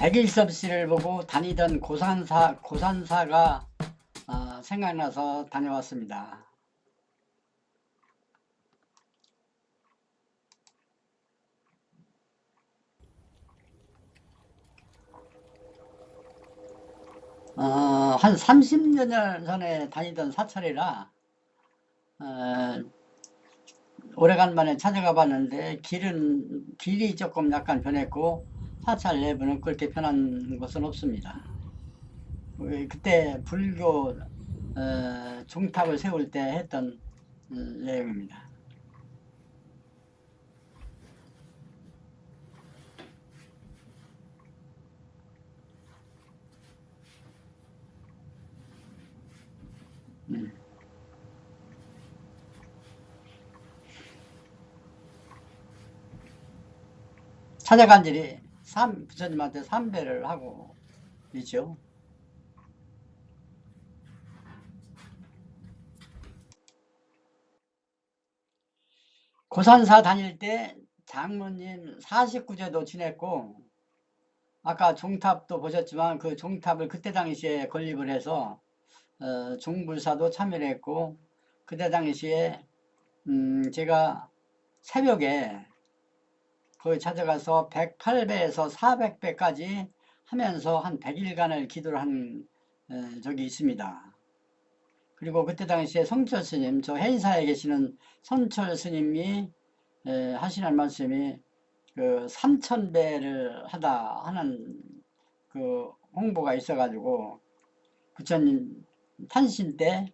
백일섭 씨를 보고 다니던 고산사가 생각나서 다녀왔습니다. 한 30년 전에 다니던 사찰이라 오래간만에 찾아가 봤는데 길이 조금 약간 변했고 사찰 내부는 그렇게 변한 것은 없습니다. 그때 불교 종탑을 세울 때 했던 내용입니다. 찾아간 일이 부처님한테 삼배를 하고 있죠. 고산사 다닐 때 장로님 49제도 지냈고, 아까 종탑도 보셨지만 그 종탑을 그때 당시에 건립을 해서 종불사도 참여를 했고, 그때 당시에 제가 새벽에 거기 찾아가서 108배에서 400배까지 하면서 한 100일간을 기도를 한 적이 있습니다. 그리고 그때 당시에 성철 스님, 저 해인사에 계시는 성철 스님이 하시는 말씀이 그 3000배를 하다 하는 그 홍보가 있어가지고 부처님 탄신 때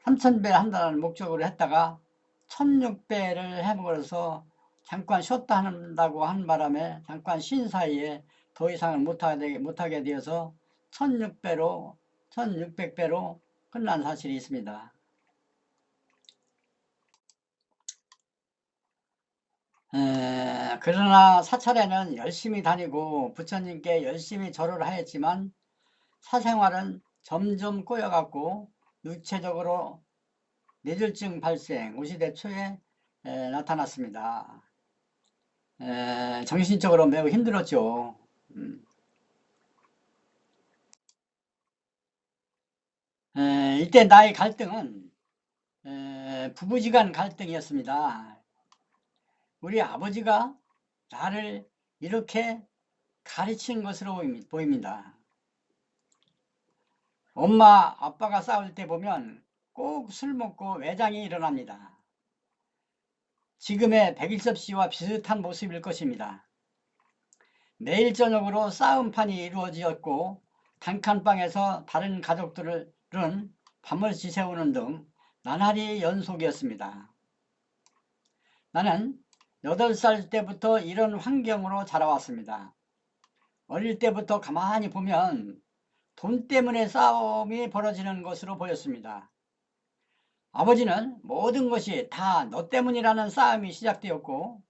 3000배를 한다는 목적으로 했다가 1600배를 해버려서 잠깐 쉬었다 한다고 한 바람에 잠깐 쉰 사이에 더 이상을 못하게 되어서 1600배로 끝난 사실이 있습니다. 그러나 사찰에는 열심히 다니고 부처님께 열심히 절을 하였지만 사생활은 점점 꼬여갔고 육체적으로 뇌졸중 발생 50대 초에 나타났습니다. 정신적으로 매우 힘들었죠. 이때 나의 갈등은 부부지간 갈등이었습니다. 우리 아버지가 나를 이렇게 가르친 것으로 보입니다. 엄마 아빠가 싸울 때 보면 꼭 술 먹고 외장이 일어납니다. 지금의 백일섭 씨와 비슷한 모습일 것입니다. 매일 저녁으로 싸움판이 이루어졌고 단칸방에서 다른 가족들은 밤을 지새우는 등 나날이 연속이었습니다. 나는 8살 때부터 이런 환경으로 자라왔습니다. 어릴 때부터 가만히 보면 돈 때문에 싸움이 벌어지는 것으로 보였습니다. 아버지는 모든 것이 다 너 때문이라는 싸움이 시작되었고,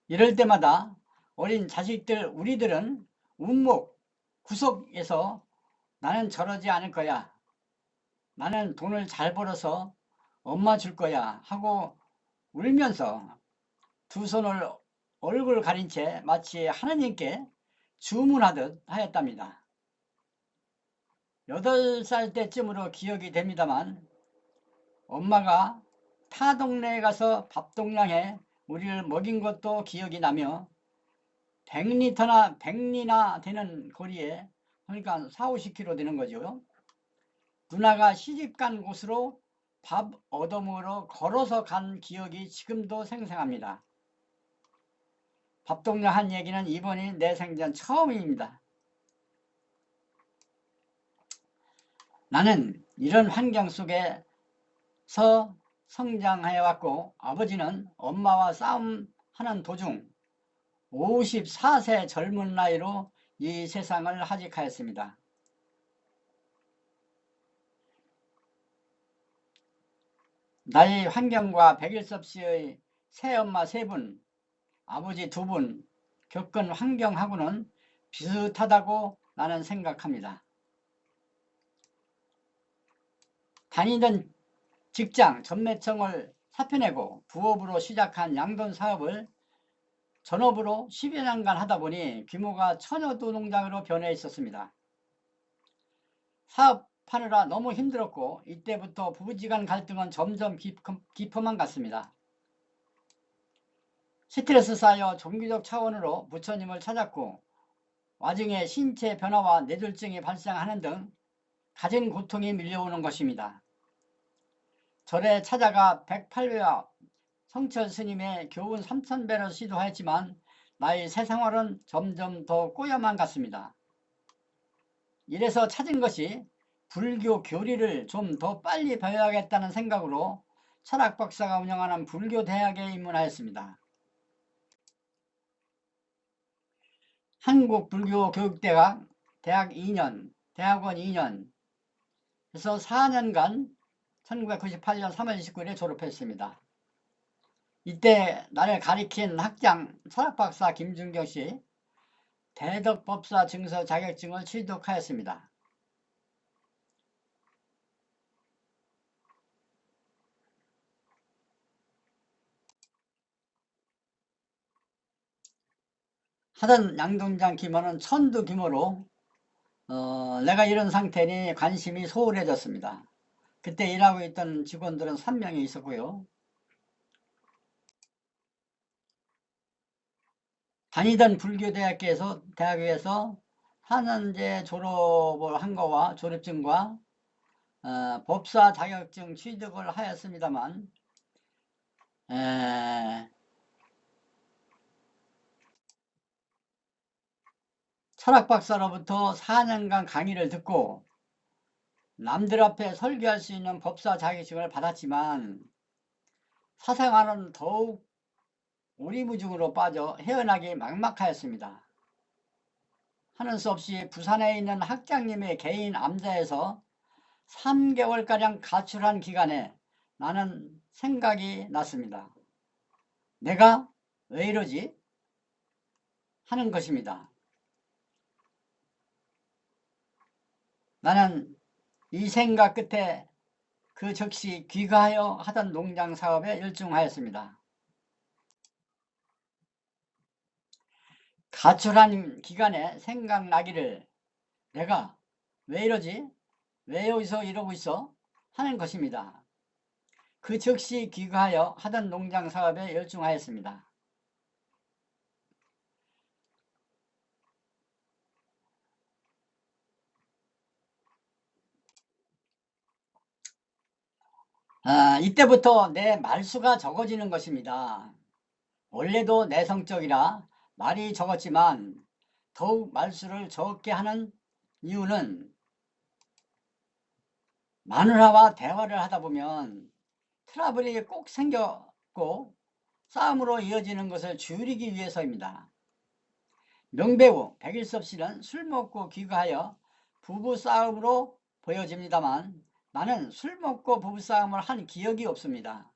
이럴 때마다 어린 자식들 우리들은 운목 구석에서 나는 저러지 않을 거야, 나는 돈을 잘 벌어서 엄마 줄 거야 하고 울면서 두 손을 얼굴 가린 채 마치 하느님께 주문하듯 하였답니다. 8살 때쯤으로 기억이 됩니다만 엄마가 타 동네에 가서 밥동량에 우리를 먹인 것도 기억이 나며 100리나 되는 거리에, 그러니까 40-50km 되는 거죠. 누나가 시집간 곳으로 밥 얻어먹으러 걸어서 간 기억이 지금도 생생합니다. 밥동량 한 얘기는 이번이 내 생전 처음입니다. 나는 이런 환경 속에서 성장해왔고 아버지는 엄마와 싸움하는 도중 54세 젊은 나이로 이 세상을 하직하였습니다. 나의 환경과 백일섭 씨의 새엄마 3분, 아버지 2분 겪은 환경하고는 비슷하다고 나는 생각합니다. 다니던 직장 전매청을 사표내고 부업으로 시작한 양돈 사업을 전업으로 10여 년간 하다 보니 규모가 처녀도 농장으로 변해 있었습니다. 사업하느라 너무 힘들었고 이때부터 부부지간 갈등은 점점 깊어만 갔습니다. 스트레스 쌓여 종교적 차원으로 부처님을 찾았고 와중에 신체 변화와 뇌졸중이 발생하는 등 가진 고통이 밀려오는 것입니다. 절에 찾아가 108배와 성철 스님의 교훈 3000배를 시도했지만 나의 새 생활은 점점 더 꼬여만 갔습니다. 이래서 찾은 것이 불교 교리를 좀 더 빨리 배워야겠다는 생각으로 철학 박사가 운영하는 불교대학에 입문하였습니다. 한국불교교육대학 대학 2년, 대학원 2년 그래서 4년간 1998년 3월 29일에 졸업했습니다. 이때 나를 가리킨 학장 철학박사 김준경씨 대덕법사 증서 자격증을 취득하였습니다. 하던 양동장 규모는 천두 규모로 내가 이런 상태니 관심이 소홀해졌습니다. 그때 일하고 있던 직원들은 3명이 있었고요. 다니던 불교대학교에서 4년제 졸업을 한 거와 졸업증과 법사 자격증 취득을 하였습니다만 철학박사로부터 4년간 강의를 듣고 남들 앞에 설교할 수 있는 법사 자격증을 받았지만 사생활은 더욱 오리무중으로 빠져 헤어나기 막막하였습니다. 하는 수 없이 부산에 있는 학장님의 개인 암자에서 3개월가량 가출한 기간에 나는 생각이 났습니다. 내가 왜 이러지? 하는 것입니다. 나는 이 생각 끝에 그 즉시 귀가하여 하던 농장 사업에 열중하였습니다. 가출한 기간에 생각나기를 내가 왜 이러지? 왜 여기서 이러고 있어? 하는 것입니다. 그 즉시 귀가하여 하던 농장 사업에 열중하였습니다. 이때부터 내 말수가 적어지는 것입니다. 원래도 내성적이라 말이 적었지만 더욱 말수를 적게 하는 이유는 마누라와 대화를 하다 보면 트러블이 꼭 생겼고 싸움으로 이어지는 것을 줄이기 위해서입니다. 명배우 백일섭 씨는 술 먹고 귀가하여 부부싸움으로 보여집니다만 나는 술 먹고 부부싸움을 한 기억이 없습니다.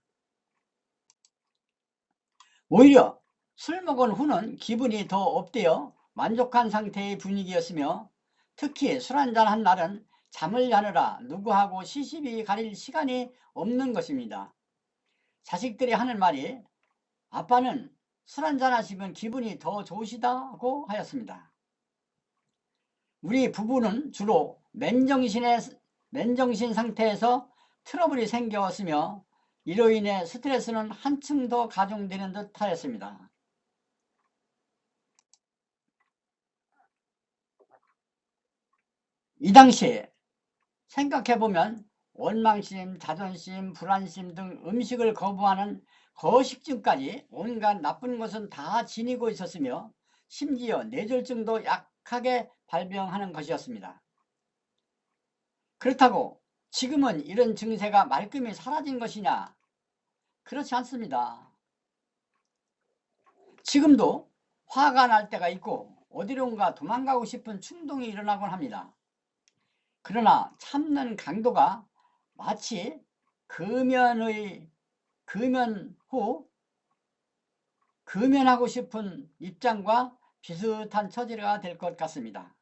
오히려 술 먹은 후는 기분이 더 업되어 만족한 상태의 분위기였으며 특히 술 한잔 한 날은 잠을 자느라 누구하고 시시비 가릴 시간이 없는 것입니다. 자식들이 하는 말이 아빠는 술 한잔 하시면 기분이 더 좋으시다고 하였습니다. 우리 부부는 주로 맨정신 상태에서 트러블이 생겼으며 이로 인해 스트레스는 한층 더 가중되는 듯 하였습니다. 이 당시에 생각해보면 원망심, 자존심, 불안심 등 음식을 거부하는 거식증까지 온갖 나쁜 것은 다 지니고 있었으며 심지어 뇌졸중도 약하게 발병하는 것이었습니다. 그렇다고 지금은 이런 증세가 말끔히 사라진 것이냐? 그렇지 않습니다. 지금도 화가 날 때가 있고 어디론가 도망가고 싶은 충동이 일어나곤 합니다. 그러나 참는 강도가 마치 금연하고 싶은 입장과 비슷한 처지가 될 것 같습니다.